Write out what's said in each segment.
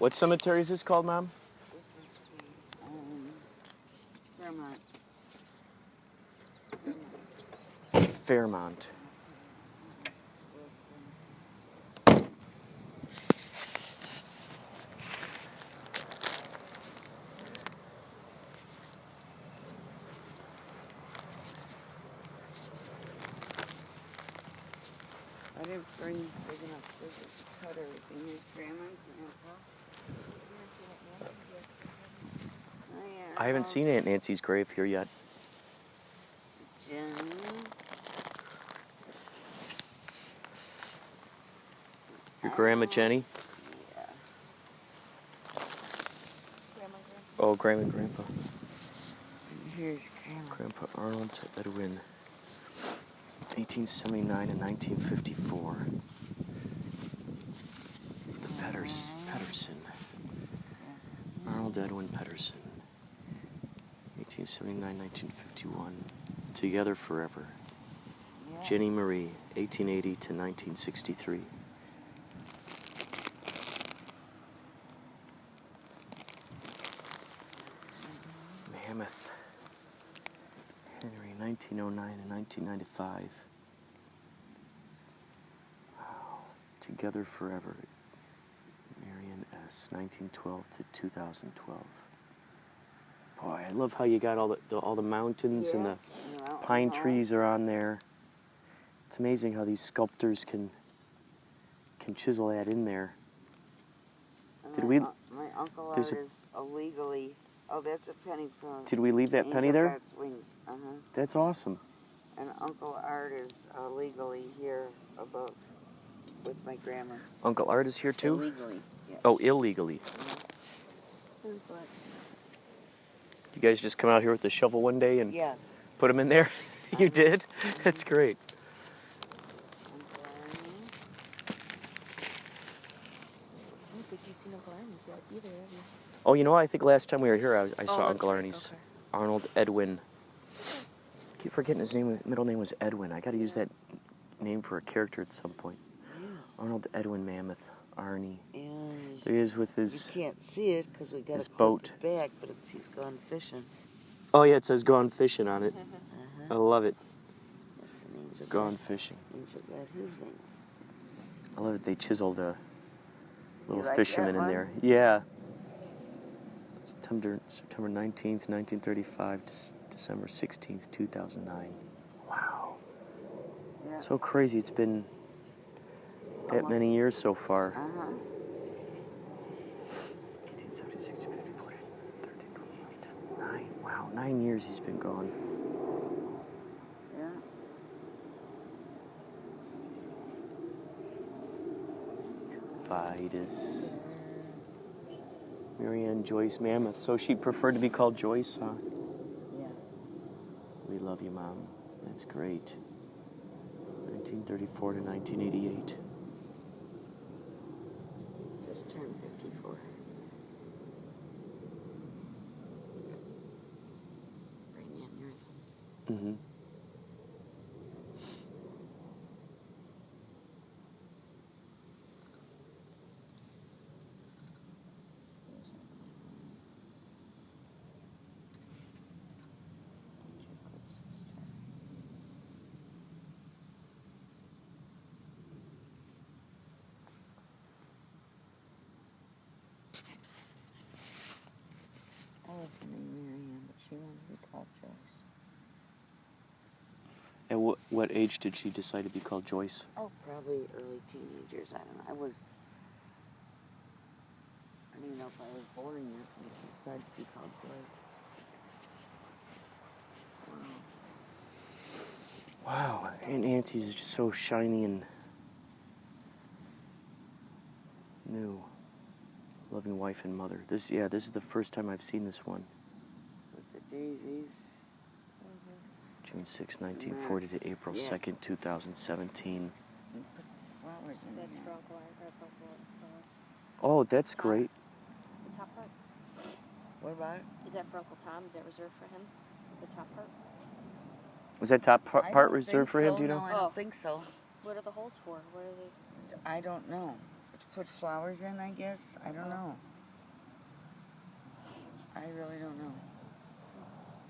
What cemetery is this called, Mom? This is the Fairmont. Fairmont. I didn't bring big enough scissors to cut everything. Here's Grandma and Grandpa. Oh, yeah. I haven't seen Aunt Nancy's grave here yet. Jenny. Your Grandma Jenny? Yeah. Grandma, Grandpa. Oh, Grandma and Grandpa. And here's Grandma. Grandpa Arnold Edwin, 1879 and 1954. The Pedersen. Arnold Edwin Pedersen. 1879, 1951. Together Forever. Yeah. Jenny Marie, 1880 to 1963. Mammoth. Henry, 1909 and 1995. Wow. Together Forever. Marion S., 1912 to 2012. Boy, I love how you got all the mountains and the pine trees are on there. It's amazing how these sculptors can chisel that in there. Did we? My uncle art is illegally. Oh, that's a penny from. Did we leave that penny there? God's wings. That's awesome. And Uncle Art is illegally here above with my grandma. Uncle Art is here too? Illegally. Yeah. Oh, illegally. You guys just come out here with the shovel one day and put them in there? You did? That's great. I don't think you've seen Uncle Arnie's yet either, have you? Oh, you know, I think last time we were here, I saw Uncle Arnie's. Okay. Arnold Edwin. I keep forgetting his name. Middle name was Edwin. I got to use that name for a character at some point. Arnold Edwin Mammoth. Arnie. And there he is with his. You can't see it because we got his a boat back, but he's gone fishing. Oh yeah, it says "Gone Fishing" on it. I love it. That's an angel. Gone fishing. Angel got his wings. I love it. They chiseled a little like fisherman that in there. one? Yeah. September 19th, 1935 to December 16th, 2009. Wow. Yeah. So crazy. It's been that many years so far. 1870, 60, 50, 40, 13, 28, 9. Wow, 9 years he's been gone. Yeah. Vitus. Marianne Joyce Mammoth. So she preferred to be called Joyce, huh? Yeah. We love you, Mom. That's great. 1934 to 1988. Just turned 54. Right now, yours. Mm-hmm. I like the name Marianne, but she wanted to be called Joyce. At what age did she decide to be called Joyce? Oh, probably early teenagers. I don't know. I don't even know if I was born yet when she decided to be called Joyce. Wow, Aunt Nancy's just so shiny and new. Loving wife and mother. This is the first time I've seen this one. With the daisies. June 6, 1940 to April 2nd, 2017. Flowers in That's there. for Uncle Arnie. Oh, that's great. The top part? What about it? Is that for Uncle Tom? Is that reserved for him? The top part? Was that top I part don't reserved think for him? so. Do you know? No, I don't think so. What are the holes for? What are they? I don't know. To put flowers in, I guess? I don't know. I really don't know.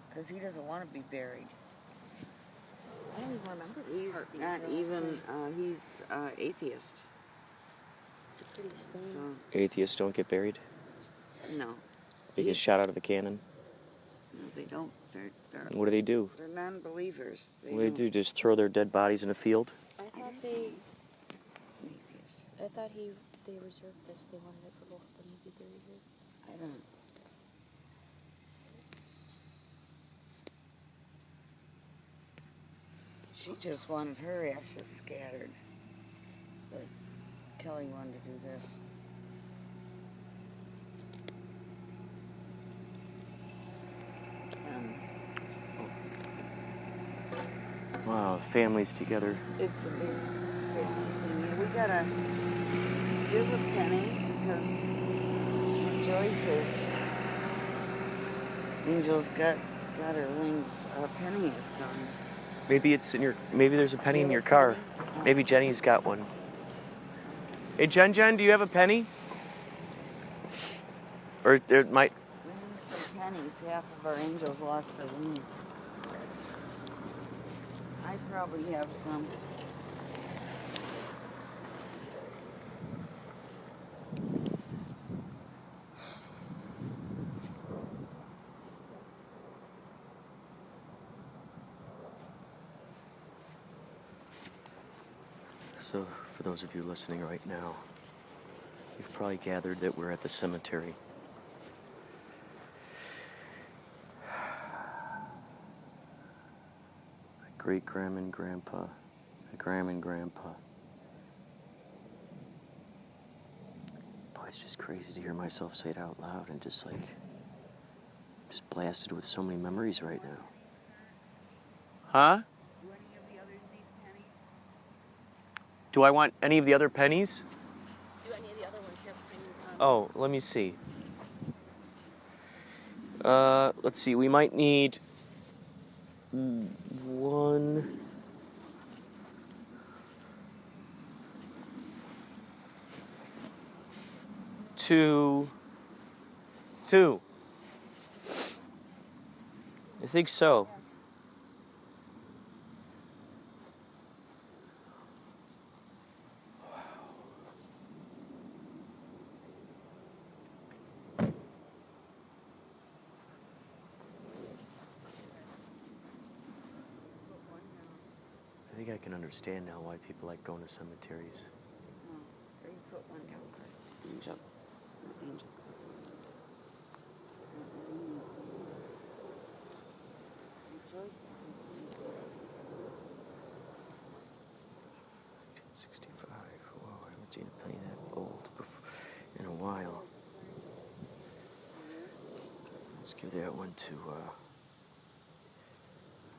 Because he doesn't want to be buried. I don't even remember his He's heart being not the last even, time. he's atheist. It's a pretty stone. So, Atheists don't get buried. no. They get shot out of a cannon. No, they don't. What do they do? They're non-believers. What do they do? Just throw their dead bodies in a field? I thought Atheist. they reserved this. They wanted it for both of them to be buried here. I don't. She just wanted her ashes scattered. But Kelly wanted to do this. Wow, families together. It's a big thing. We gotta give a penny because Joyce's Angel's got her wings. A penny is gone. Maybe there's a penny in your car. Maybe Jenny's got one. Hey, Jen, do you have a penny? Or there might... We need some pennies. Half of our angels lost their wings. I probably have some. So, for those of you listening right now, you've probably gathered that we're at the cemetery. My great-grandma and grandpa, my grandma and grandpa. Boy, it's just crazy to hear myself say it out loud and just blasted with so many memories right now. Huh? Do I want any of the other pennies? Do any of the other ones have pennies on? Oh, let me see. Let's see. We might need 1, 2. I think so. I think I can understand now why people like going to cemeteries. Oh, there you put one down. Angel. Angel. 1965. Whoa, I haven't seen a penny that old in a while. Let's give that one to,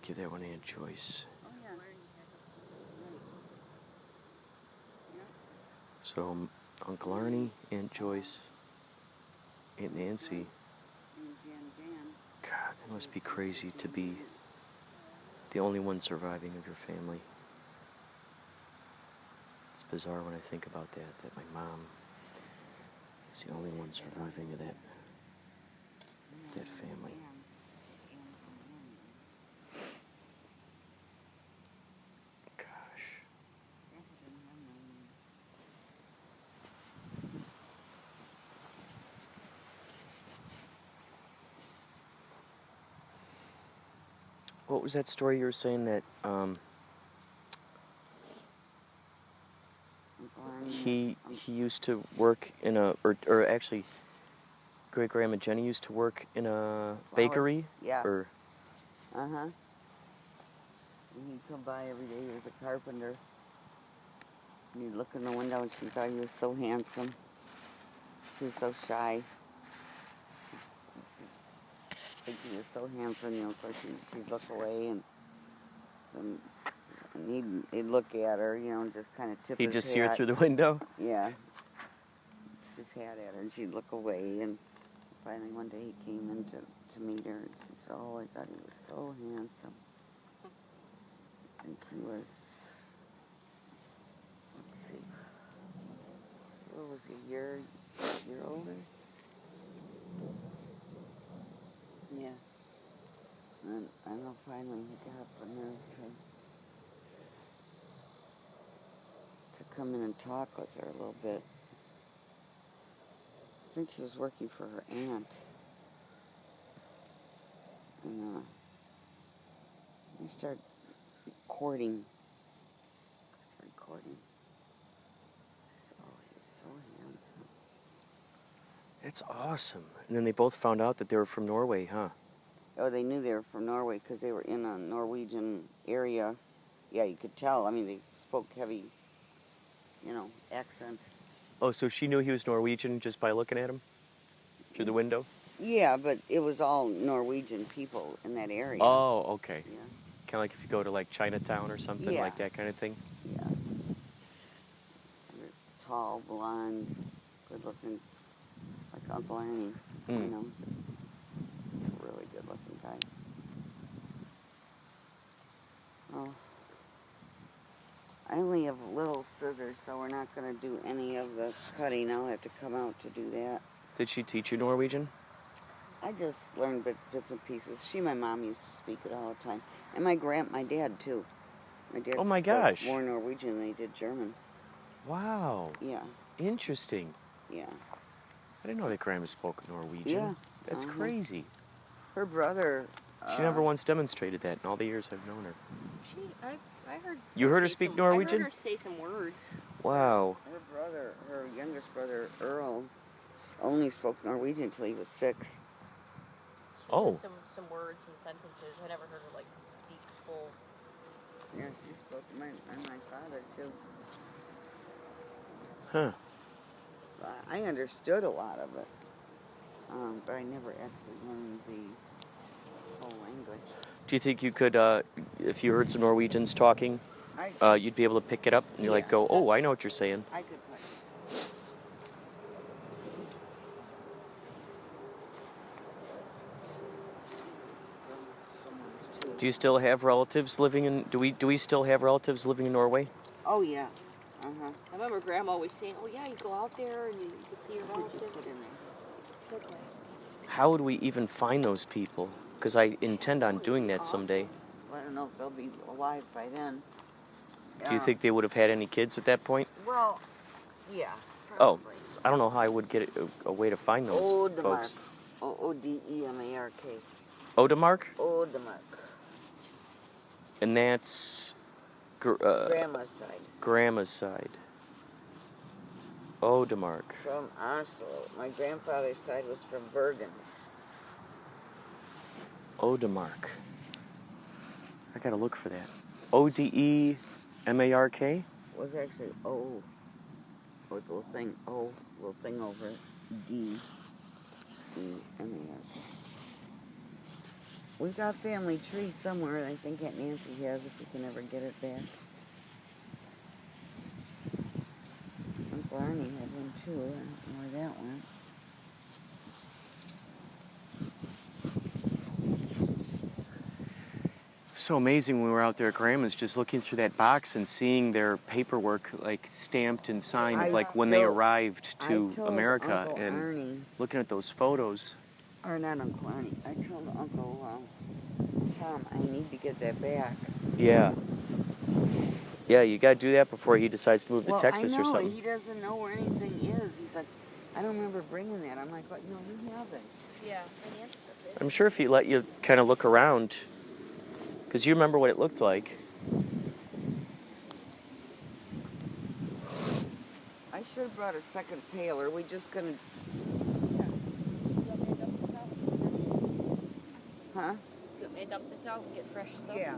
give that one to Aunt Joyce. Oh, yeah. So, Uncle Arnie, Aunt Joyce, Aunt Nancy. God, that must be crazy to be the only one surviving of your family. It's bizarre when I think about that my mom is the only one surviving of that family. Gosh. What was that story you were saying that he used to work in a or actually great grandma Jenny used to work in a bakery? Yeah. Or Uh-huh. And he'd come by every day. He was a carpenter. And he'd look in the window and she thought he was so handsome. She was so shy. She'd think he was so handsome, you know, so she'd look away and he'd look at her, you know, and just kind of tip his he'd just hat. see her through the window? Yeah. His hat at her, and she'd look away, and finally one day he came in to meet her, and she said, oh, I thought he was so handsome. I think he was, let's see, what was he, a year older? know, finally he got up the nerve to come in and talk with her a little bit. I think she was working for her aunt. And we started recording. I said, oh, he was so handsome. It's awesome. And then they both found out that they were from Norway, huh? Oh, they knew they were from Norway because they were in a Norwegian area. Yeah, you could tell. I mean, they spoke heavy, accent. Oh, so she knew he was Norwegian just by looking at him through the window? Yeah, but it was all Norwegian people in that area. Oh, okay. Yeah. Kind of like if you go to like Chinatown or something, Yeah. like that kind of thing? Yeah. This tall, blonde, good-looking, like Uncle Ernie. Just a really good-looking guy. Oh. I only have little scissors, so we're not going to do any of the cutting. I'll have to come out to do that. Did she teach you Norwegian? I just learned bits and pieces. My mom used to speak it all the time. And my dad, too. My dad Oh my spoke gosh. more Norwegian than he did German. Wow. Yeah. Interesting. Yeah. I didn't know that Grandma spoke Norwegian. Yeah. That's crazy. Her brother... She never once demonstrated that in all the years I've known her. I heard. You heard her speak Norwegian? I heard her say some words. Wow. Her youngest brother, Earl, only spoke Norwegian until he was 6. Oh. Some words and sentences. I never heard her speak full. Yeah, she spoke to my father too. Huh. I understood a lot of it, but I never actually learned the whole language. Do you think you could, if you heard some Norwegians talking, you'd be able to pick it up and you go, oh, I know what you're saying? I could play. Do you still have relatives living in? Do we still have relatives living in Norway? Oh yeah. I remember Grandma always saying, "Oh yeah, you go out there and you can see your relatives." How would we even find those people? Because I intend on doing that someday. Well, I don't know if they'll be alive by then. Do you think they would have had any kids at that point? Well, yeah. Oh, Probably. I don't know how I would get a way to find those folks. Odemark. Odemark? Odemark. And that's Grandma's side. Grandma's side. Odemark. From Oslo. My grandfather's side was from Bergen. Odemark. I gotta look for that. Odemark? Was actually O. With a little thing O, little thing over it. D-E-M-A-R-K. We've got family tree somewhere. I think Aunt Nancy has, if we can ever get it back. Uncle Arnie had one too. I don't know where that went. So amazing when we were out there at Grandma's, just looking through that box and seeing their paperwork stamped and signed when they arrived to America, Uncle and Arnie, looking at those photos. or not Uncle Arnie, I told Uncle Tom I need to get that back. Yeah. Yeah, you gotta do that before he decides to move to Texas I know, or something. He doesn't know where anything is. He's like, I don't remember bringing that. I'm like, what? No, we haven't. Yeah, my aunt took it. I'm sure if he let you kind of look around, because you remember what it looked like. I should have brought a second pail. Are we just gonna? Huh? You want me to dump this out and get fresh stuff? Yeah.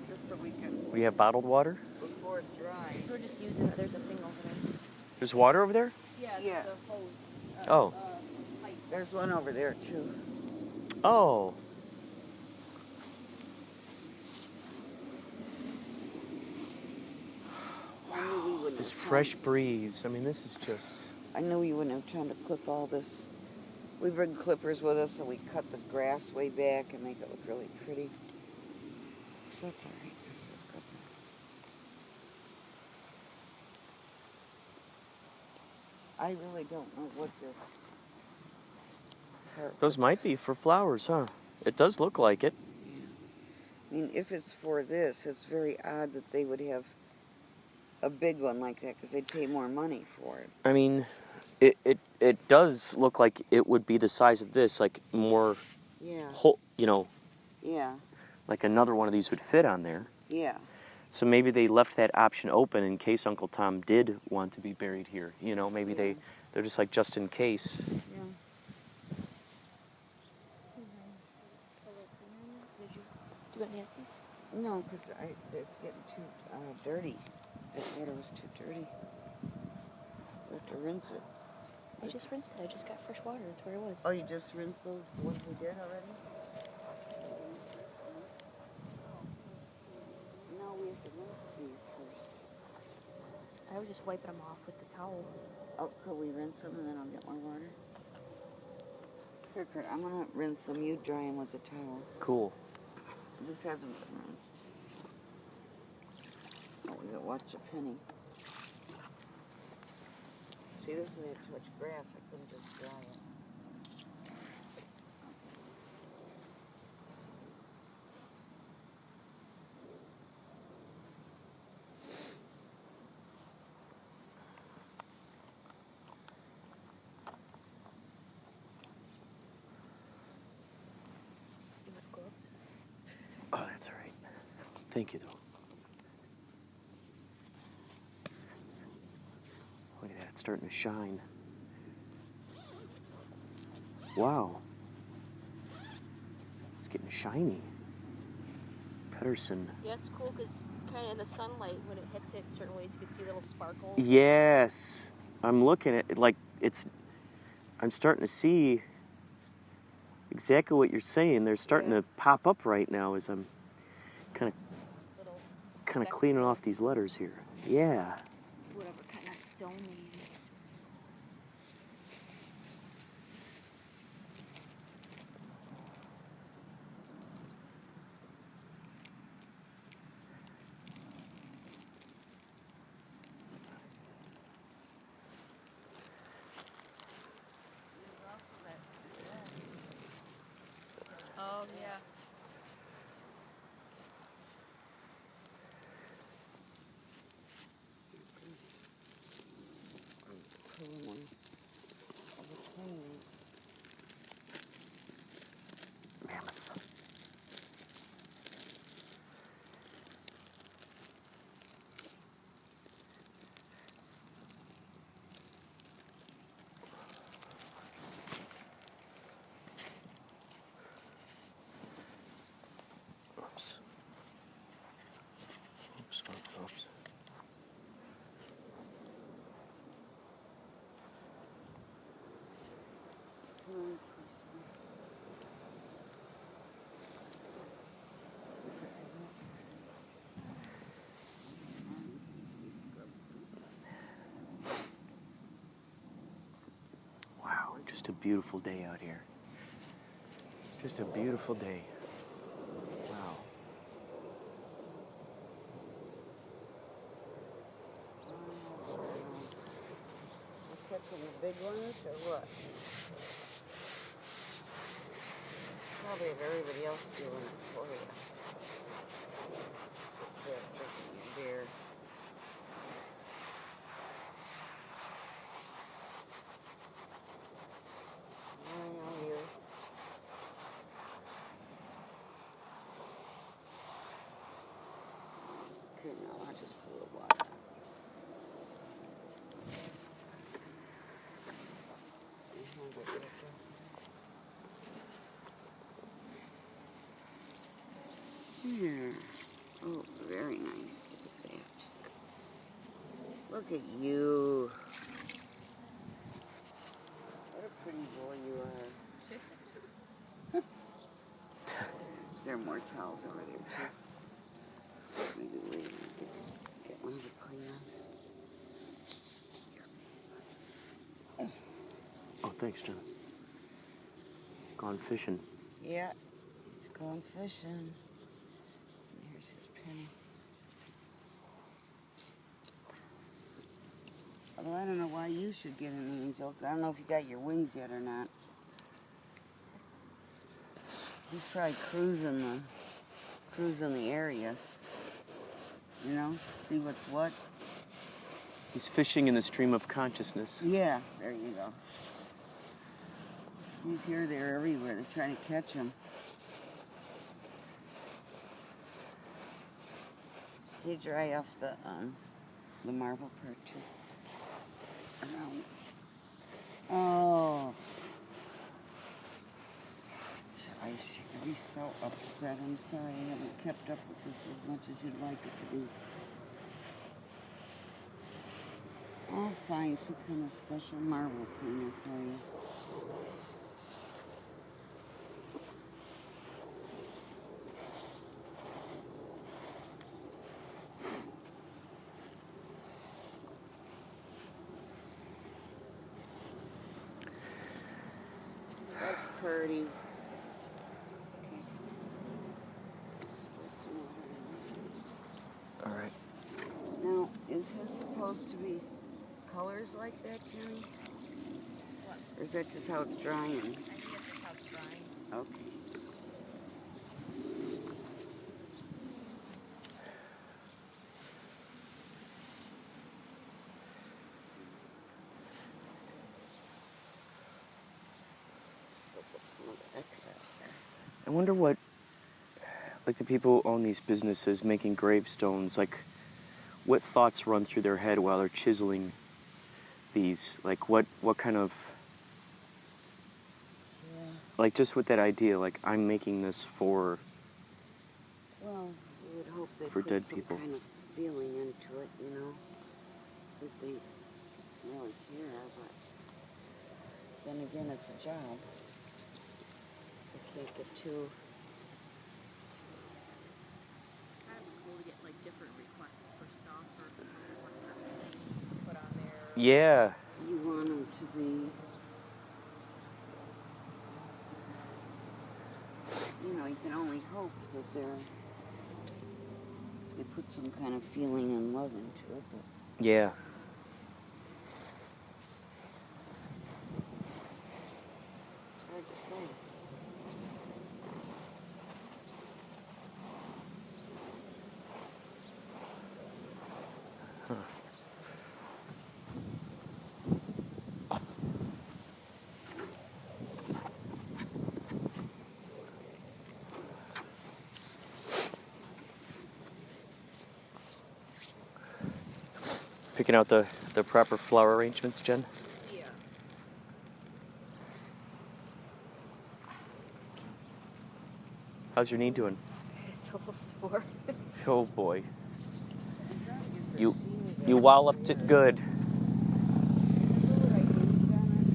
Just so we can. We have bottled water. Before it dries. We're just using it. There's a thing over there. There's water over there? Yeah. Yeah. The hose. Oh. Pipe. There's one over there too. Oh. I knew we wouldn't. This have time. fresh breeze. I mean, this is just... I knew we wouldn't have time to clip all this. We bring clippers with us, and we cut the grass way back and make it look really pretty. That's all right. Just cut that. I really don't know what this. Those might be for flowers, huh? It does look like it. mean, if it's for this, it's very odd that they would have a big one like that because they'd pay more money for it. I mean, it does look like it would be the size of this, like more, Yeah. whole, you know, Yeah. like another one of these would fit on there. Yeah. So maybe they left that option open in case Uncle Tom did want to be buried here. You know, maybe they're just like, just in case. Yeah. Did you do it Nancy's? No, because it's getting too dirty. I thought it was too dirty. We have to rinse it. I just rinsed it. I just got fresh water. That's where it was. Oh, you just rinsed those ones we did already? No, we have to rinse these first. I was just wiping them off with the towel. Oh, could we rinse them and then I'll get more water? Here, Kurt, I'm gonna rinse them. You dry them with the towel. Cool. This hasn't been rinsed. Oh, we gotta watch a penny. See, this is too much grass. I couldn't just dry it. You have gloves? Oh, that's all right. Thank you, though. Look at that. It's starting to shine. Wow. It's getting shiny. Pedersen. Yeah, it's cool because kind of in the sunlight, when it hits it certain ways, you can see little sparkles. Yes. I'm looking at it like I'm starting to see exactly what you're saying. They're starting to pop up right now as I'm kind Little of specks cleaning of off these letters here. Yeah. whatever kind of stone they use. Oh, yeah. Cool one. Mammoth. Oops. Oops, oops, oops. Wow, just a beautiful day out here. Just a beautiful day. Wow. Catching the big ones or what? Probably have everybody else doing it for you. There. I know you. Okay, now I'll just pull the water out. Here. Oh, very nice. Look at that. Look at you. What a pretty boy you are. There are more towels over there, too. Maybe wait and get one of the clean ones. Oh, thanks, John. Gone fishing. Yeah, he's going fishing. And here's his penny. Although I don't know why you should get an angel. I don't know if you got your wings yet or not. He's probably cruising the area. You know, see what's what. He's fishing in the stream of consciousness. Yeah, there you go. He's here, there, everywhere. They're trying to catch him. They dry off the marble perch around. Oh. I should be so upset. I'm sorry I haven't kept up with this as much as you'd like it to be. I'll find some kind of special marble cleaner for you. That's pretty. Okay. Spray some water in there. All right. Now, is his supposed to be colors like that, Jenny? What? Or is that just how it's drying? I think that's just how it's drying. Okay. So put some of the excess there. I wonder what, like the people who own these businesses making gravestones, like what thoughts run through their head while they're chiseling these? Like what kind of, Yeah. like just with that idea, like I'm making this for, Well, you would hope they For put dead some people. kind of feeling into it, you know, that they really care, but then again, it's a job. They can't get too... Kind of cool to get like different requests for stuff or requests to put on there. yeah. You want them to be, you know, you can only hope that they put some kind of feeling and love into it, but Yeah. it's hard to say. Picking out the proper flower arrangements, Jen? Yeah. How's your knee doing? It's a little sore. Oh boy. I'm trying to get this You sheen you back walloped here. it good. Remember what I used on it?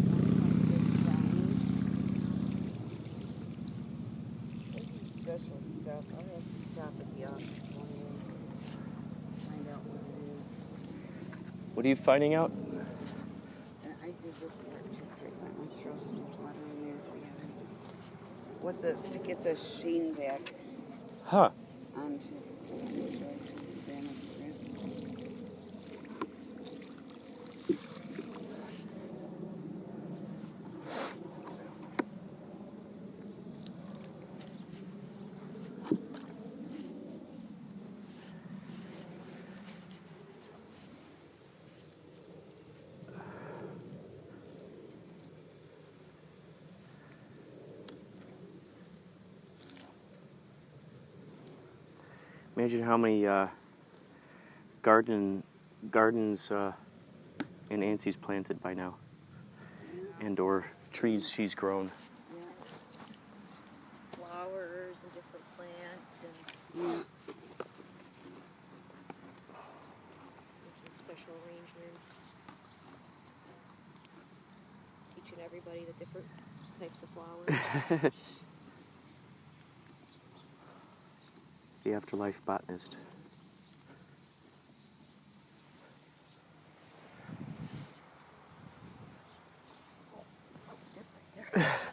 This is special stuff. I'll have to stop at the office one day. Find out what it is. What are you finding out? And I did this part too quick. I'm gonna throw some water in there if we have any. What to get the sheen back Huh. onto Joyce's grandma's ribs. Imagine how many gardens Nancy's planted by now, and or trees she's grown. Yeah. Flowers and different plants and Yeah. making special arrangements. Teaching everybody the different types of flowers. The afterlife botanist.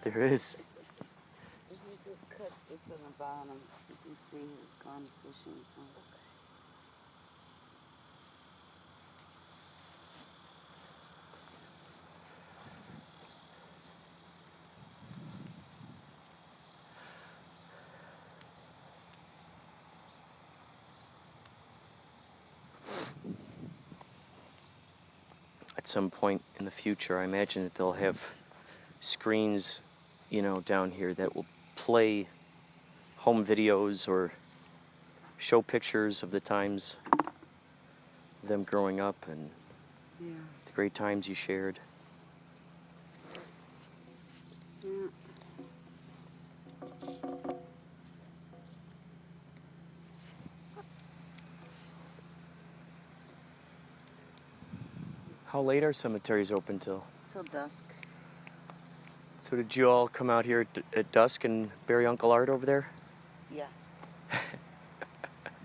There is. If you just cut this on the bottom, you can see it's gone fishing. at some point in the future, I imagine that they'll have screens, you know, down here that will play home videos or show pictures of the times of them growing up and Yeah. the great times you shared. Yeah. How late are cemeteries open till? Till dusk. So did you all come out here at dusk and bury Uncle Art over there? Yeah.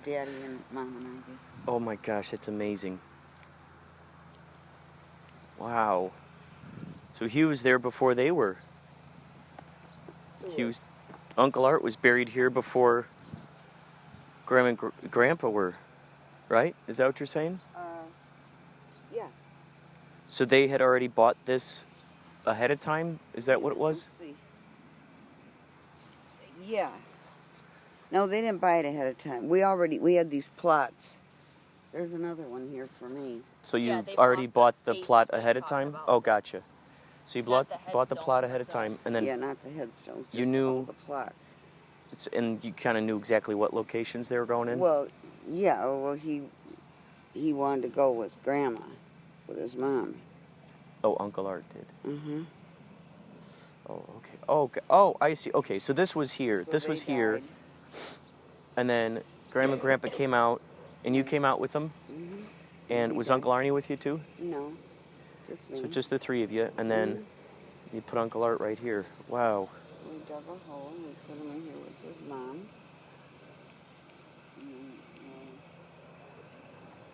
Daddy and Mom and I did. Oh my gosh, that's amazing. Wow. So he was there before they were. Uncle Art was buried here before Grandma and Grandpa were, right? Is that what you're saying? Yeah. So they had already bought this ahead of time? Is that what it was? Let's see. Yeah. No, they didn't buy it ahead of time. We had these plots. There's another one here for me. So you Yeah, they already bought bought the the space plot that ahead they of time? talked Oh, about. gotcha. So you Not the bought the headstone, plot ahead but of time, and then Yeah, not the headstones, just you knew- all the plots. and you kind of knew exactly what locations they were going in? Well, yeah, well, he wanted to go with Grandma, with his mom. Oh, Uncle Art did. Mm-hmm. Oh, okay. Oh, okay. Oh, I see. Okay, so this was here. So this was they here, died. and then Grandma and Grandpa came out, and you came out with them? Mm-hmm. And He was died. Uncle Arnie with you too? No, just me. So just the three of you, and then you put Uncle Art right here. Wow. We dug a hole and we put him in here with his mom. And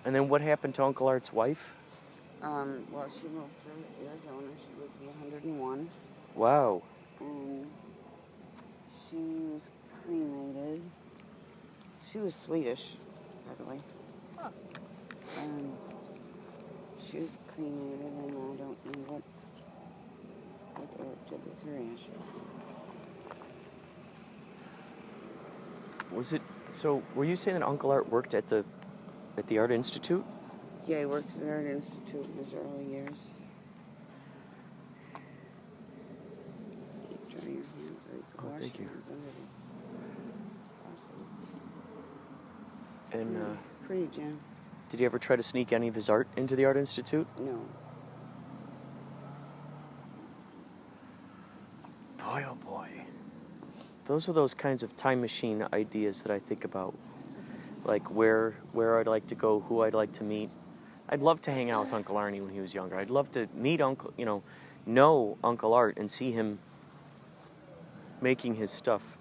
And then what happened to Uncle Art's wife? well, she moved to Arizona. She lived to be 101. Wow. And she was cremated. She was Swedish, by the way. Huh. She was cremated, and I don't know what Eric did with her ashes. Was it, so were you saying that Uncle Art worked at the Art Institute? Yeah, he worked at the Art Institute in his early years. Dry your hands so you can Oh, wash thank your you. hands under the faucet. And Pretty, Jen. did you ever try to sneak any of his art into the Art Institute? No. Boy, oh boy. Those are those kinds of time machine ideas that I think about. Like where I'd like to go, who I'd like to meet. I'd love to hang out with Uncle Arnie when he was younger. I'd love to meet know Uncle Art and see him making his stuff.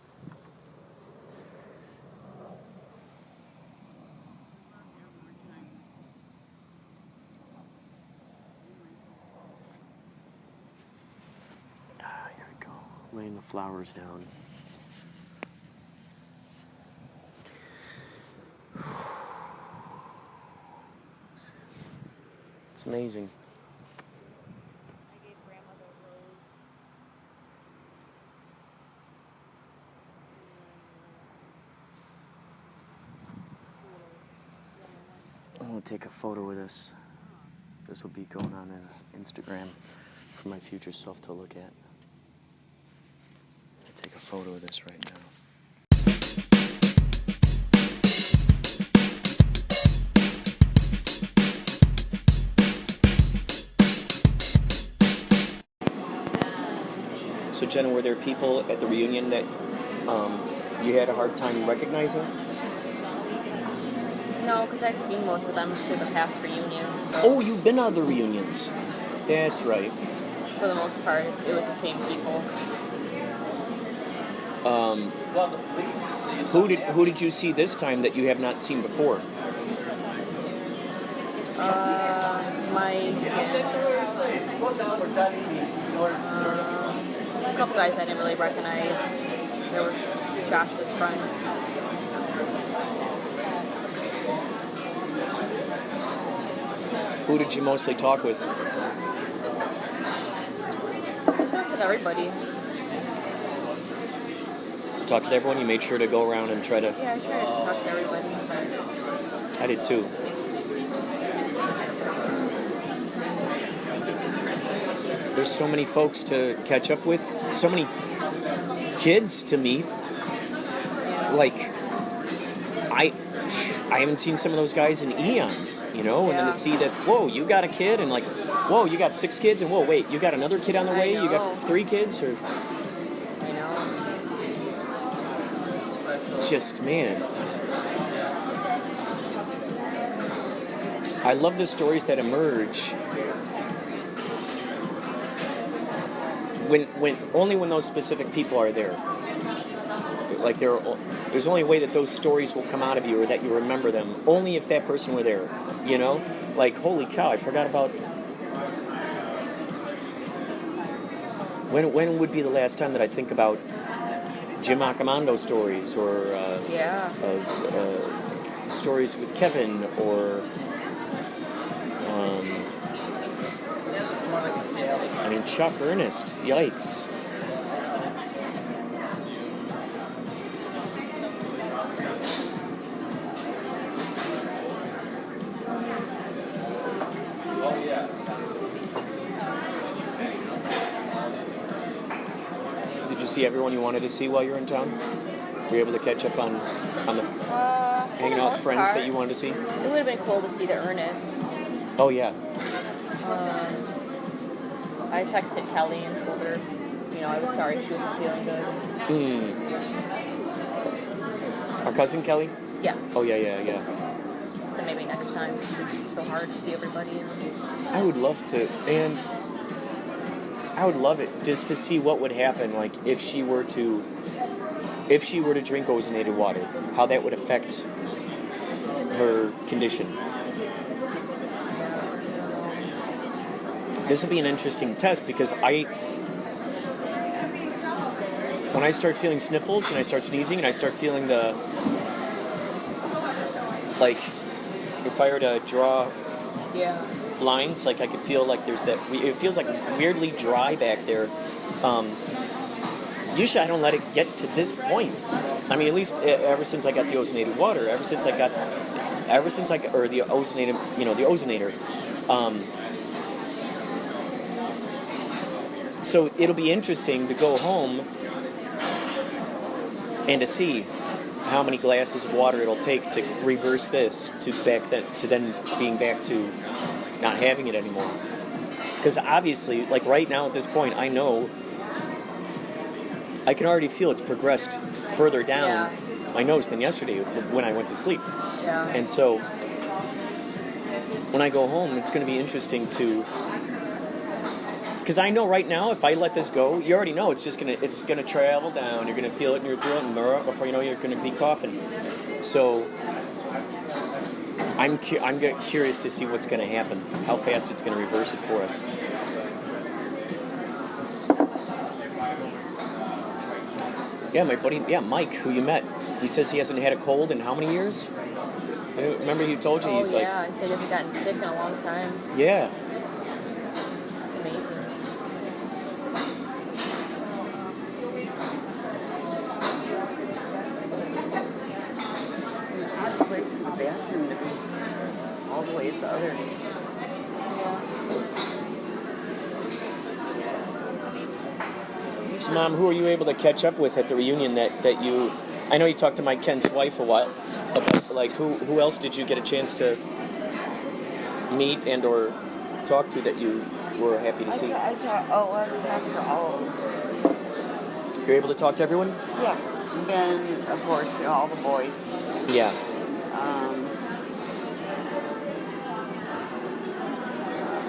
Here we go. Laying the flowers down. It's amazing. I gave Grandma the rose. I'm gonna take a photo of this. This will be going on Instagram for my future self to look at. I'll take a photo of this right now. So Jenna, were there people at the reunion that you had a hard time recognizing? No, because I've seen most of them through the past reunions. So Oh, you've been on the reunions. That's right. for the most part, it was the same people. Who did you see this time that you have not seen before? Mike and there's a couple guys I didn't really recognize. They were Josh's friends. Who did you mostly talk with? I talked with everybody. Talked to everyone? You made sure to go around and try to... Yeah, I tried to talk to everybody. I did too. there's so many folks to catch up with, so many kids to meet. Like, I haven't seen some of those guys in eons, you know, and then to see that, whoa, you got a kid, and like, whoa, you got 6 kids, and whoa, wait, you got another kid on the way, you got 3 kids, or I know. it's just, man. I love the stories that emerge when those specific people are there. Like there's only a way that those stories will come out of you, or that you remember them, only if that person were there. You know, like, holy cow, I forgot about. When would be the last time that I think about Jim Accomando stories, or stories with Kevin, or I mean, Chuck Ernest, yikes. Did you see everyone you wanted to see while you were in town? Were you able to catch up on the hanging out with friends that you wanted to see? It would have been cool to see the Ernests. Oh, yeah. I texted Kelly and told her, you know, I was sorry she wasn't feeling good. Our cousin Kelly? Yeah. Oh, yeah. So maybe next time, because it's just so hard to see everybody. I would love to, and I would love it just to see what would happen, like if she were to drink ozonated water, how that would affect her condition. This will be an interesting test, because when I start feeling sniffles and I start sneezing and I start feeling like, if I were to draw lines, like I could feel like there's that, it feels like weirdly dry back there. Usually I don't let it get to this point. I mean, at least ever since I got the ozonated water, or the ozonated, you know, the ozonator. So it'll be interesting to go home and to see how many glasses of water it'll take to reverse this to then being back to not having it anymore. Because obviously, like right now at this point, I know I can already feel it's progressed further down my nose than yesterday when I went to sleep. Yeah. And so when I go home, it's going to be interesting to. Because I know right now, if I let this go, you already know it's gonna travel down. You're gonna feel it in your throat, and before you know, you're gonna be coughing. So I'm curious to see what's gonna happen, how fast it's gonna reverse it for us. Yeah, my buddy, Mike, who you met, he says he hasn't had a cold in how many years? Remember he told you he's like. Yeah, he said he hasn't gotten sick in a long time. Yeah. It's amazing. Place in the bathroom to be all the way at the other. So, Mom, who are you able to catch up with at the reunion that you... I know you talked to Mike Kent's wife a while, but like who else did you get a chance to meet and or talk to that you were happy to see? I talked to all of them. You're able to talk to everyone? Yeah. And then, of course, all the boys. Yeah.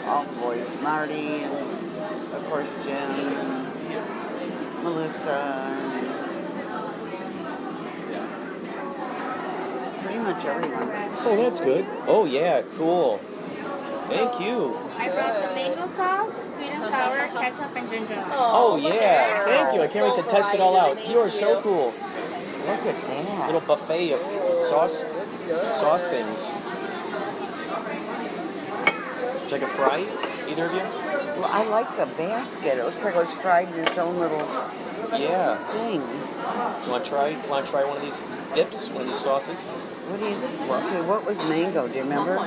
All the boys. Marty, and of course Jim, and Melissa, and pretty much everyone. Oh, that's good. Oh, yeah, cool. Thank you. I brought the mango sauce, sweet and sour, ketchup, and ginger. Oh, yeah. Thank you. I can't wait to test it all out. You are so cool. Look at that. Little buffet of sauce things. Would you like a fry, either of you? Well, I like the basket. It looks like it was fried in its own little thing. You want to try one of these dips, one of these sauces? What do you think? Okay, what was mango? Do you remember?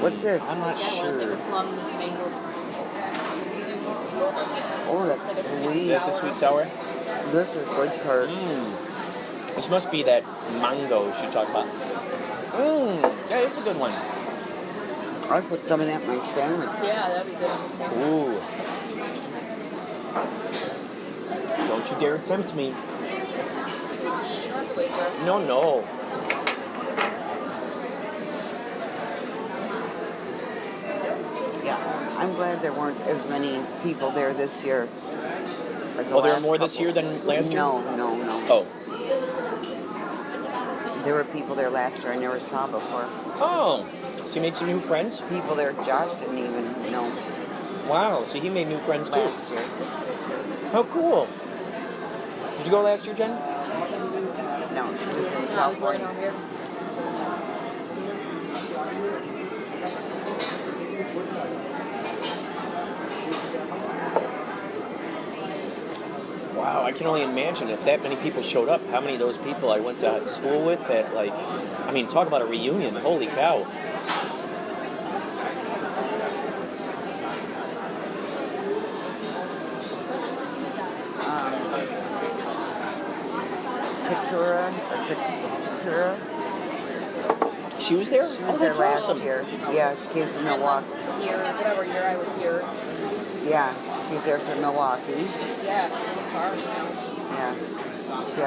What's this? I'm not sure. Plum mango. Oh, that's sweet. That's a sweet sour. This is good tart. This must be that mango she talked about. Yeah, it's a good one. I put some of that in my sandwich. Yeah, that'd be good on the sandwich. Ooh. Don't you dare tempt me. You don't have to wait for it. No. Yeah, I'm glad there weren't as many people there this year. As the Oh, there were last more this couple. year than last year? No. Oh. There were people there last year I never saw before. Oh. So you made some new friends? People there Josh didn't even know Wow. So he made new friends too. last year. How cool. Did you go last year, Jen? No, she was in I was living California. over here. Wow, I can only imagine if that many people showed up, how many of those people I went to school with at, like, I mean, talk about a reunion. Holy cow. Katura. She was there? She Oh, was there that's last awesome. year. Yeah, she came from Milwaukee. Whatever year I was here. Yeah, she's there from Milwaukee. Yeah, she was far now. Yeah. She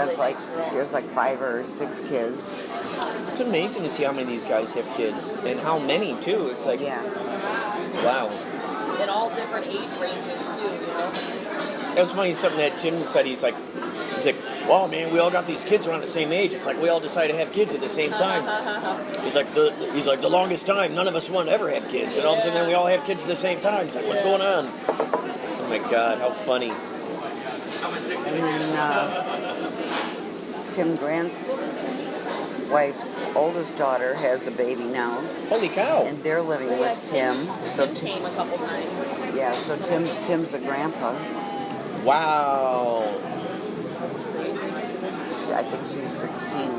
has like 5 or 6 kids. It's amazing to see how many of these guys have kids and how many too. It's like, Yeah. wow. In all different age ranges too, you know. That was funny, something that Jim said. He's like, wow, man, we all got these kids around the same age. It's like we all decided to have kids at the same time. He's like, the longest time, none of us want to ever have kids. And all of a sudden, we all have kids at the same time. It's like, what's going on? Oh my God, how funny. And then Tim Grant's wife's oldest daughter has a baby now. Holy cow. And they're living with Tim. So Tim came a couple times. yeah, so Tim's a grandpa. Wow. I think she's 16.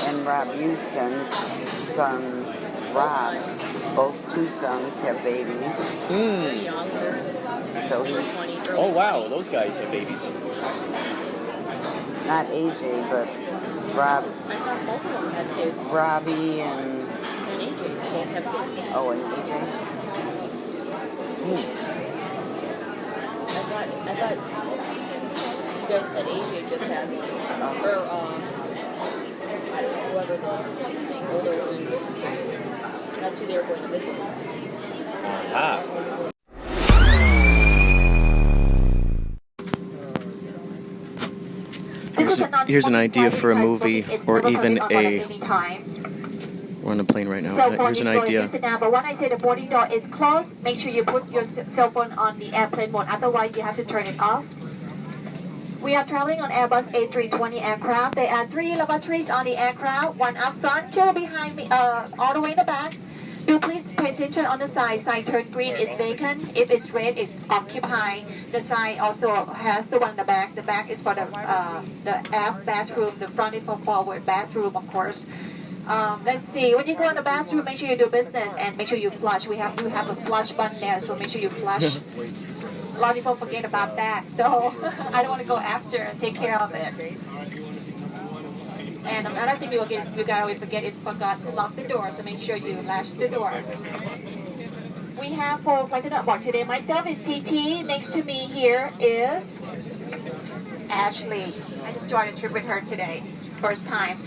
And Rob Houston's son, Rob, both 2 sons have babies. They're young. So he's 20, Oh, wow, those guys have babies. not AJ, but Rob, I thought both of them had kids. Robbie and AJ both have kids. oh, and AJ. I thought you guys said AJ just had or I don't know, whoever the older one is. That's who they were going to visit. Aha. Here's an idea for a movie or even a... We're on a plane right now. Here's an idea. But when I say the boarding door is closed, make sure you put your cell phone on the airplane mode. Otherwise, you have to turn it off. We are traveling on Airbus A320 aircraft. There are 3 lavatories on the aircraft, 1 up front, 2 behind me, all the way in the back. Do please pay attention on the side. Side turn green is vacant. If it's red, it's occupied. The side also has the one in the back. The back is for the aft bathroom. The front is for forward bathroom, of course. Let's see. When you go in the bathroom, make sure you do business and make sure you flush. We have a flush button there, so make sure you flush. A lot of people forget about that, so I don't want to go after and take care of it. And another thing you gotta always forget is forgot to lock the door, so make sure you latch the door. We have 4 flights on board today. Myself is TT. Next to me here is Ashley. I just joined a trip with her today, first time.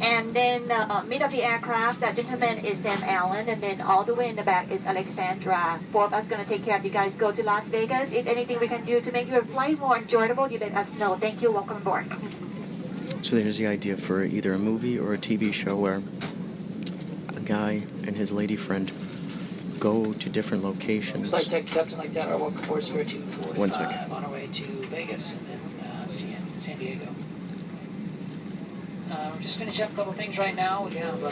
And then mid of the aircraft, that gentleman is Sam Allen, and then all the way in the back is Alexandra. 4 of us going to take care of you guys. Go to Las Vegas. If anything we can do to make your flight more enjoyable, you let us know. Thank you. Welcome aboard. So there's the idea for either a movie or a TV show where a guy and his lady friend go to different locations. Flight deck, Captain like that, our welcome aboard Spirit 245. 1 second. On our way to Vegas and then San Diego. We're just finishing up a couple things right now. We have a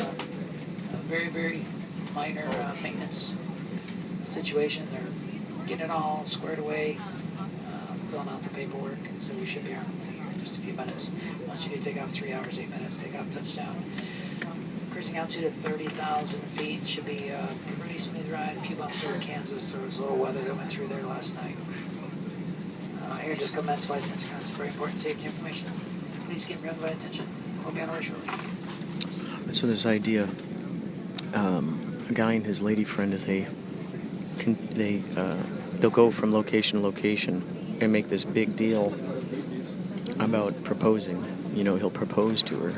very, very minor maintenance situation. They're getting it all squared away, filling out the paperwork, and so we should be on in just a few minutes. Once you do take off 3 hours, 8 minutes, take off touchdown. cruising altitude at 30,000 feet. Should be a pretty smooth ride. A few bumps over Kansas. There was a little weather that went through there last night. Here just commence flight sensor counts. Very important safety information. Please give me undivided attention. We'll be on our way shortly. So this idea, a guy and his lady friend, they'll go from location to location and make this big deal about proposing. You know, he'll propose to her.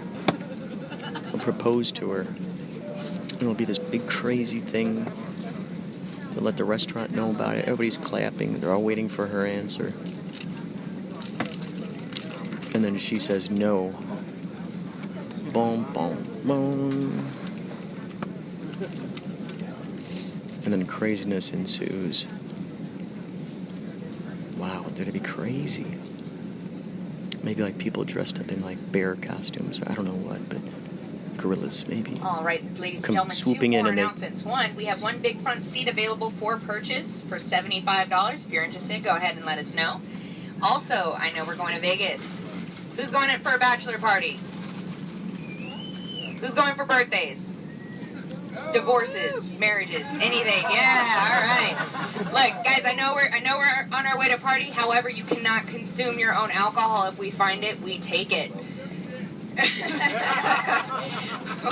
And it'll be this big crazy thing. They'll let the restaurant know about it. Everybody's clapping. They're all waiting for her answer. And then she says no. Boom, boom, boom. And then craziness ensues. Wow, that'd be crazy. Maybe like people dressed up in like bear costumes. I don't know what, but gorillas maybe. All right, ladies and Come gentlemen, swooping two in more and they- announcements. One, we have one big front seat available for purchase for $75. If you're interested, go ahead and let us know. Also, I know we're going to Vegas. Who's going in for a bachelor party? Who's going for birthdays? Divorces, marriages, anything. Yeah, all right. Look, guys, I know we're on our way to party. However, you cannot consume your own alcohol. If we find it, we take it.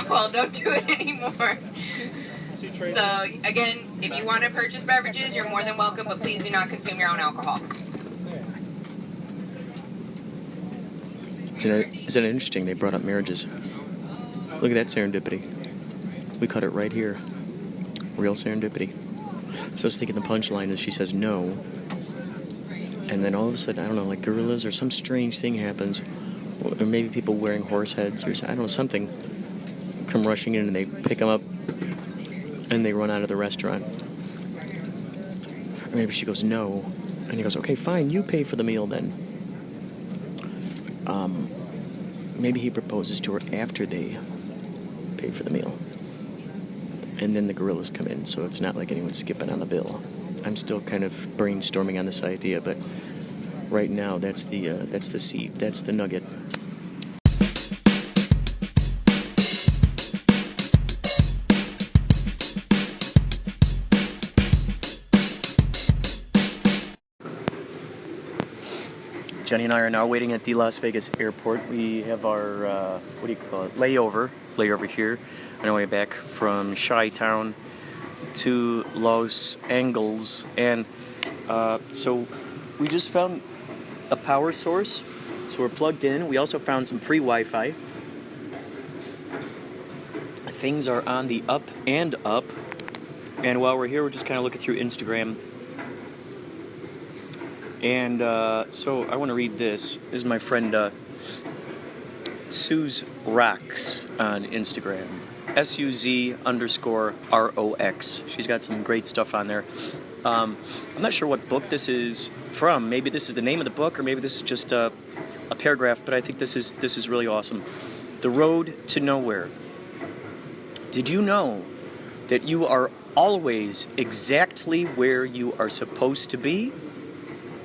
Well, don't do it anymore. So, again, if you want to purchase beverages, you're more than welcome, but please do not consume your own alcohol. Isn't it interesting? They brought up marriages. Look at that serendipity. We cut it right here. Real serendipity. So I was thinking the punchline is she says no. And then all of a sudden, I don't know, like gorillas or some strange thing happens. Or maybe people wearing horse heads or I don't know, something. Come rushing in and they pick them up. And they run out of the restaurant. Or maybe she goes no. And he goes, okay, fine, you pay for the meal then. Maybe he proposes to her after they pay for the meal. And then the gorillas come in, so it's not like anyone's skipping on the bill. I'm still kind of brainstorming on this idea, but right now that's the seed, that's the nugget. Jenny and I are now waiting at the Las Vegas airport. We have our, layover here on our way back from Chi-Town to Los Angeles. And so we just found a power source. So we're plugged in. We also found some free Wi-Fi. Things are on the up and up. And while we're here, we're just kind of looking through Instagram. And so I want to read this. This is my friend Suze Rocks on Instagram. SUZ_ROX. She's got some great stuff on there. I'm not sure what book this is from. Maybe this is the name of the book, or maybe this is just a paragraph, but I think this is really awesome. The Road to Nowhere. Did you know that you are always exactly where you are supposed to be?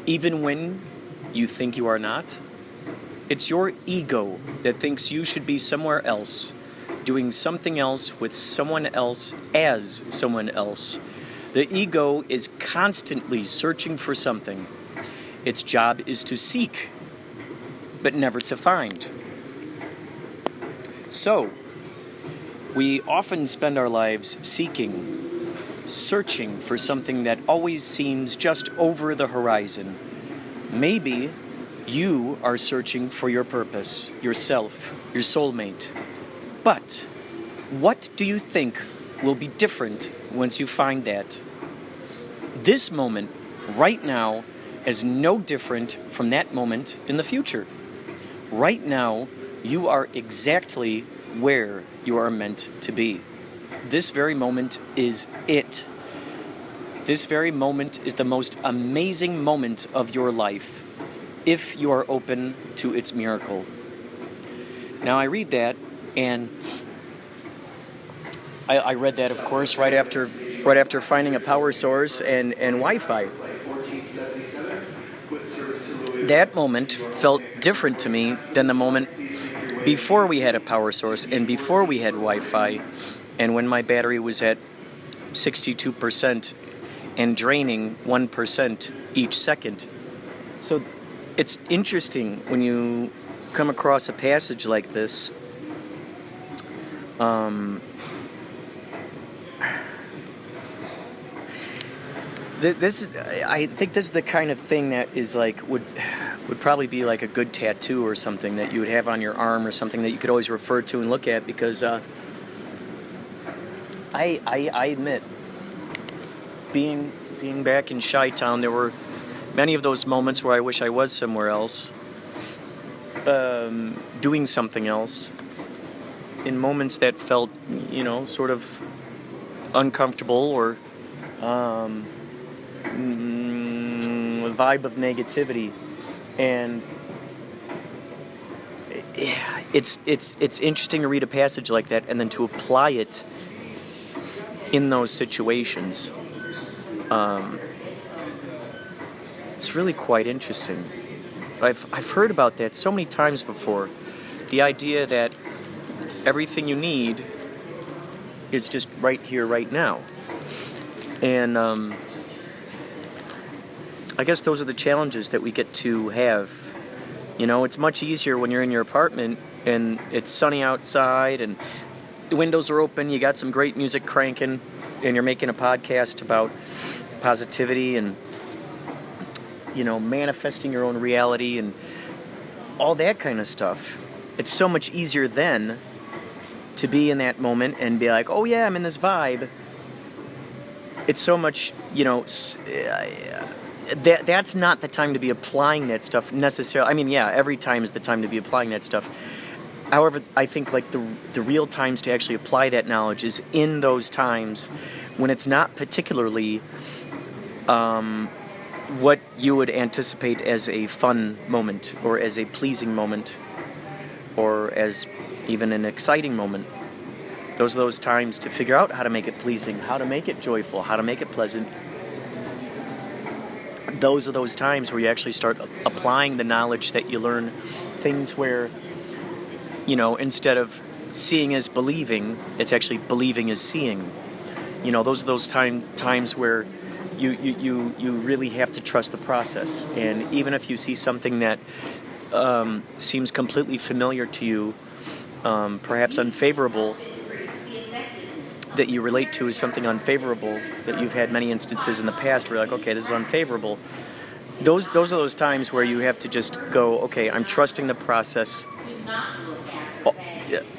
Even when you think you are not? It's your ego that thinks you should be somewhere else, doing something else with someone else as someone else. The ego is constantly searching for something. Its job is to seek, but never to find. So, we often spend our lives searching for something that always seems just over the horizon. Maybe you are searching for your purpose, yourself, your soulmate. But what do you think will be different once you find that? This moment, right now, is no different from that moment in the future. Right now, you are exactly where you are meant to be. This very moment is it. This very moment is the most amazing moment of your life, if you are open to its miracle. Now I read that, and I read that, of course, right after finding a power source and Wi-Fi. That moment felt different to me than the moment before we had a power source and before we had Wi-Fi, and when my battery was at 62% and draining 1% each second. So it's interesting when you come across a passage like this. I think this is the kind of thing that is like would probably be like a good tattoo or something that you would have on your arm or something that you could always refer to and look at, because I admit, being back in Chi-Town, there were many of those moments where I wish I was somewhere else, doing something else, in moments that felt, sort of uncomfortable or a vibe of negativity. And it's interesting to read a passage like that and then to apply it in those situations. It's really quite interesting. I've heard about that so many times before. The idea that everything you need is just right here, right now. And I guess those are the challenges that we get to have. It's much easier when you're in your apartment and it's sunny outside and the windows are open, you got some great music cranking, and you're making a podcast about positivity and, manifesting your own reality and all that kind of stuff. It's so much easier then to be in that moment and be like, oh yeah, I'm in this vibe. It's so much, that's not the time to be applying that stuff necessarily. I mean, yeah, every time is the time to be applying that stuff. However, I think like the real times to actually apply that knowledge is in those times when it's not particularly what you would anticipate as a fun moment or as a pleasing moment or as even an exciting moment. Those are those times to figure out how to make it pleasing, how to make it joyful, how to make it pleasant. Those are those times where you actually start applying the knowledge that you learn. Things where, instead of seeing as believing, it's actually believing as seeing. Those are those times where you really have to trust the process. And even if you see something that seems completely familiar to you, perhaps unfavorable, that you relate to as something unfavorable, that you've had many instances in the past where you're like, okay, this is unfavorable. Those are those times where you have to just go, okay, I'm trusting the process.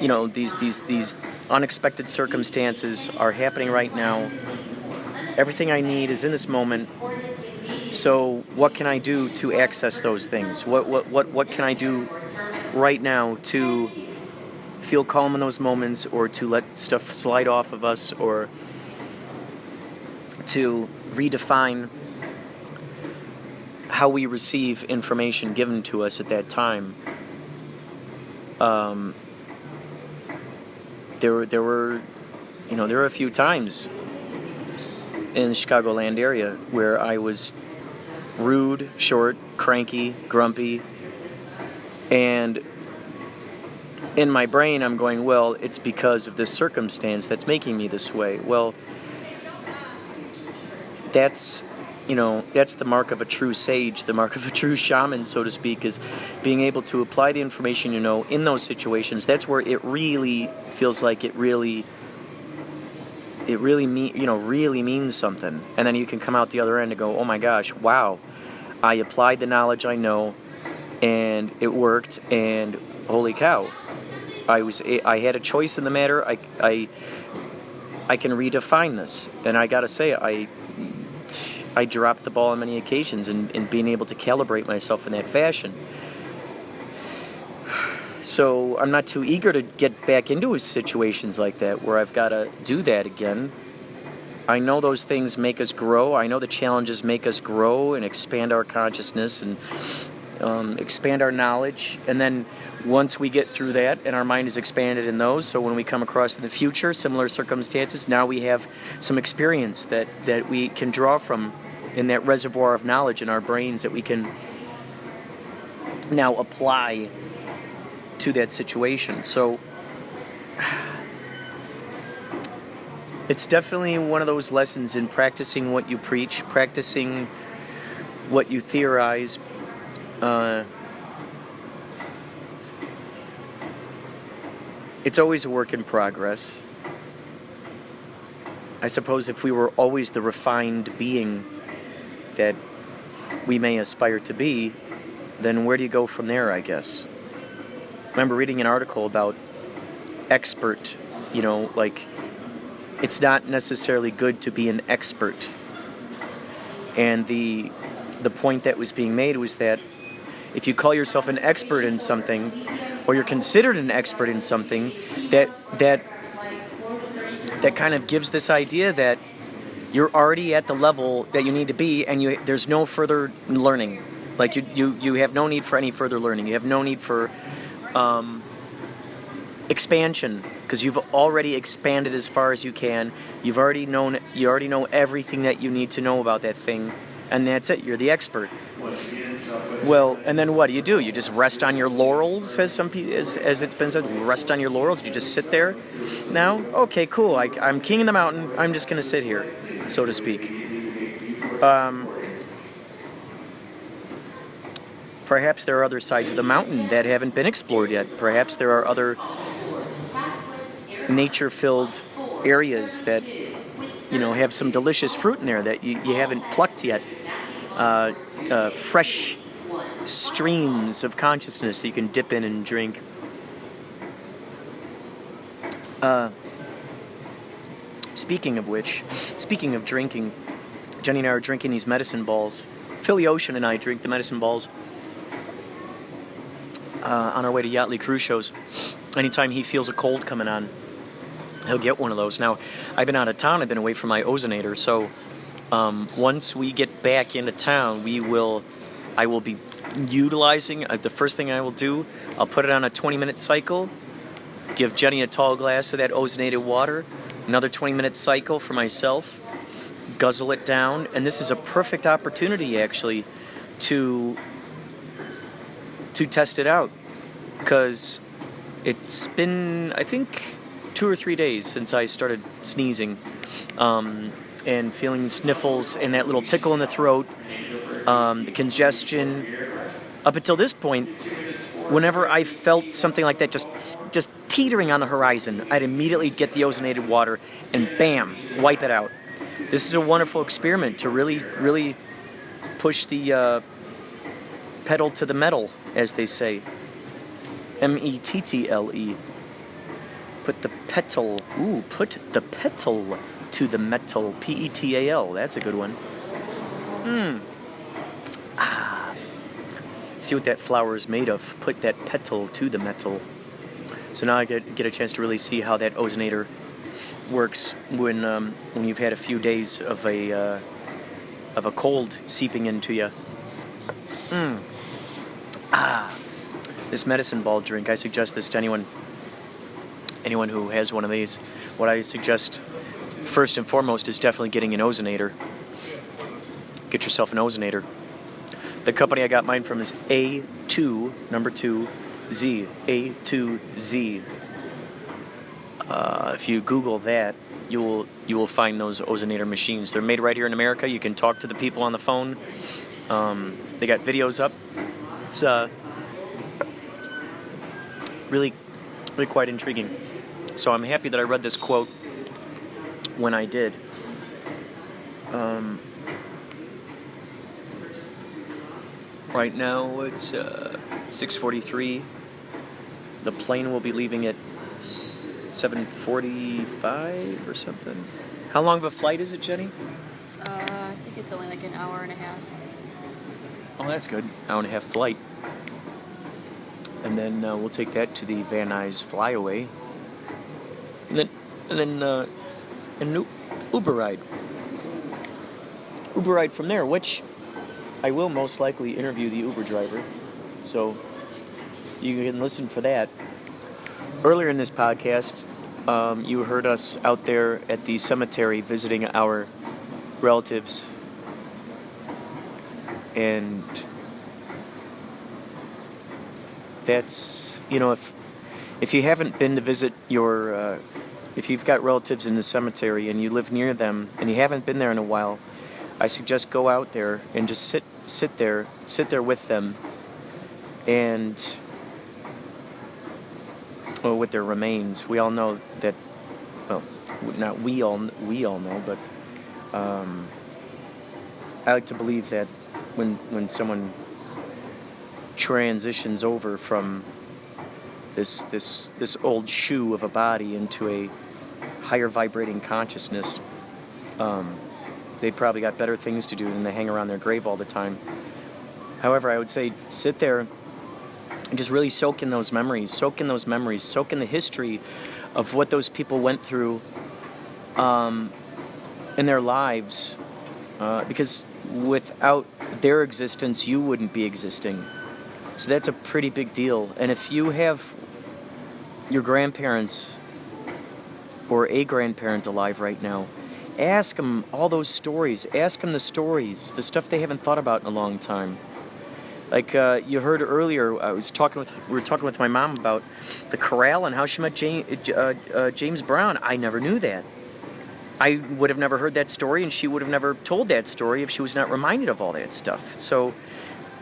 These unexpected circumstances are happening right now. Everything I need is in this moment. So what can I do to access those things? What can I do right now to feel calm in those moments, or to let stuff slide off of us, or to redefine how we receive information given to us at that time. There were a few times in the Chicagoland area where I was rude, short, cranky, grumpy, and in my brain I'm going, well, it's because of this circumstance that's making me this way. Well, that's the mark of a true sage, the mark of a true shaman, so to speak, is being able to apply the information in those situations. That's where it really feels like it really means something. And then you can come out the other end and go, oh my gosh, wow, I applied the knowledge I know and it worked, and holy cow, I had a choice in the matter. I can redefine this, and I gotta say, I dropped the ball on many occasions in being able to calibrate myself in that fashion. So I'm not too eager to get back into situations like that where I've got to do that again. I know those things make us grow. I know the challenges make us grow and expand our consciousness and expand our knowledge. And then once we get through that and our mind is expanded in those, so when we come across in the future similar circumstances, now we have some experience that we can draw from in that reservoir of knowledge in our brains that we can now apply to that situation. So it's definitely one of those lessons in practicing what you preach, practicing what you theorize. It's always a work in progress. I suppose if we were always the refined being that we may aspire to be, then where do you go from there, I guess? I remember reading an article about expert, like it's not necessarily good to be an expert. And the point that was being made was that if you call yourself an expert in something, or you're considered an expert in something, that kind of gives this idea that you're already at the level that you need to be, and there's no further learning. Like you have no need for any further learning. You have no need for expansion, because you've already expanded as far as you can. You already know everything that you need to know about that thing, and that's it. You're the expert. Well, and then what do? You just rest on your laurels, as it's been said. Rest on your laurels. You just sit there. Now, okay, cool. I'm king of the mountain. I'm just going to sit here, so to speak. Perhaps there are other sides of the mountain that haven't been explored yet. Perhaps there are other nature-filled areas that have some delicious fruit in there that you haven't plucked yet. Fresh streams of consciousness that you can dip in and drink. Speaking of drinking, Jenny and I are drinking these medicine balls. Philly Ocean and I drink the medicine balls on our way to Yachtly cruise shows. Anytime he feels a cold coming on, he'll get one of those. Now, I've been out of town. I've been away from my ozonator, so once we get back into town, I will be utilizing, the first thing I will do, I'll put it on a 20-minute cycle, give Jenny a tall glass of that ozonated water, another 20-minute cycle for myself, guzzle it down, and this is a perfect opportunity, actually, to test it out, because it's been, I think, 2 or 3 days since I started sneezing, and feeling sniffles and that little tickle in the throat, the congestion. Up until this point, whenever I felt something like that just teetering on the horizon, I'd immediately get the ozonated water and bam, wipe it out. This is a wonderful experiment to really, really push the pedal to the metal, as they say. METTLE. Put the petal to the metal. PETAL. That's a good one. See what that flower is made of. Put that petal to the metal. So now I get a chance to really see how that ozonator works when you've had a few days of a cold seeping into you. This medicine ball drink. I suggest this to anyone who has one of these. What I suggest first and foremost is definitely getting an ozonator. Get yourself an ozonator. The company I got mine from is A2, number 2, Z. A2Z. If you Google that, you will find those ozonator machines. They're made right here in America. You can talk to the people on the phone. They got videos up. It's really quite intriguing. So I'm happy that I read this quote when I did. Right now it's 6:43. The plane will be leaving at 7:45 or something. How long of a flight is it, Jenny? I think it's only like an hour and a half. Oh, that's good. Hour and a half flight. And then we'll take that to the Van Nuys flyaway. And then an Uber ride. Uber ride from there, which I will most likely interview the Uber driver. So you can listen for that. Earlier in this podcast, you heard us out there at the cemetery visiting our relatives. And that's, you know, if you haven't been to visit your, if you've got relatives in the cemetery and you live near them and you haven't been there in a while, I suggest go out there and just sit there with them, and with their remains. We all know that, well, not we all know, but I like to believe that when someone transitions over from this old shoe of a body into a higher vibrating consciousness, they probably got better things to do than to hang around their grave all the time. However, I would say sit there and just really soak in those memories, soak in the history of what those people went through in their lives, because without their existence, you wouldn't be existing. So that's a pretty big deal. And if you have your grandparents or a grandparent alive right now, ask them all those stories. Ask them the stories, the stuff they haven't thought about in a long time. Like you heard earlier, we were talking with my mom about the corral and how she met James Brown. I never knew that. I would have never heard that story, and she would have never told that story if she was not reminded of all that stuff. So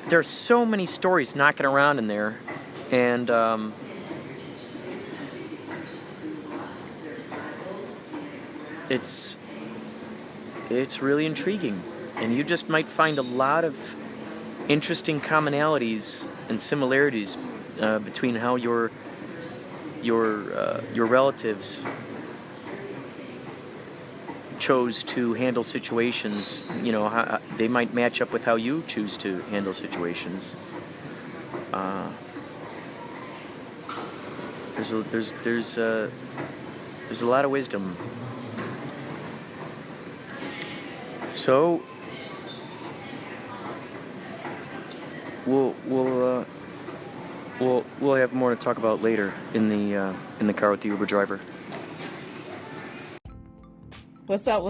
there's so many stories knocking around in there, and it's really intriguing, and you just might find a lot of interesting commonalities and similarities between how your relatives chose to handle situations. You know, how they might match up with how you choose to handle situations. There's a lot of wisdom. So we'll have more to talk about later in the car with the Uber driver. What's up?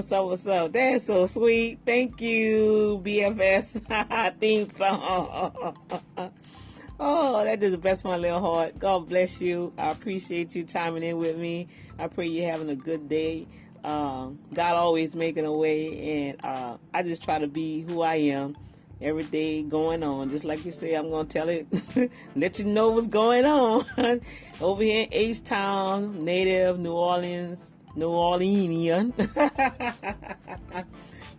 That's so sweet. Thank you, BFS theme song. Oh, that just blessed my little heart. God bless you. I appreciate you chiming in with me. I pray you're having a good day. God always making a way, and I just try to be who I am every day going on. Just like you say, I'm going to tell it, let you know what's going on. Over here in H-Town, native New Orleanian.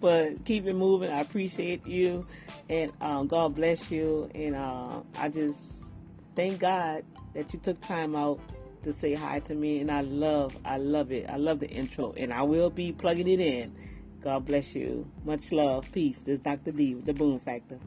But keep it moving. I appreciate you, and God bless you, and I just thank God that you took time out to say hi to me, and I love it. I love the intro, and I will be plugging it in. God bless you. Much love. Peace. This is Dr. D with the Boom Factor.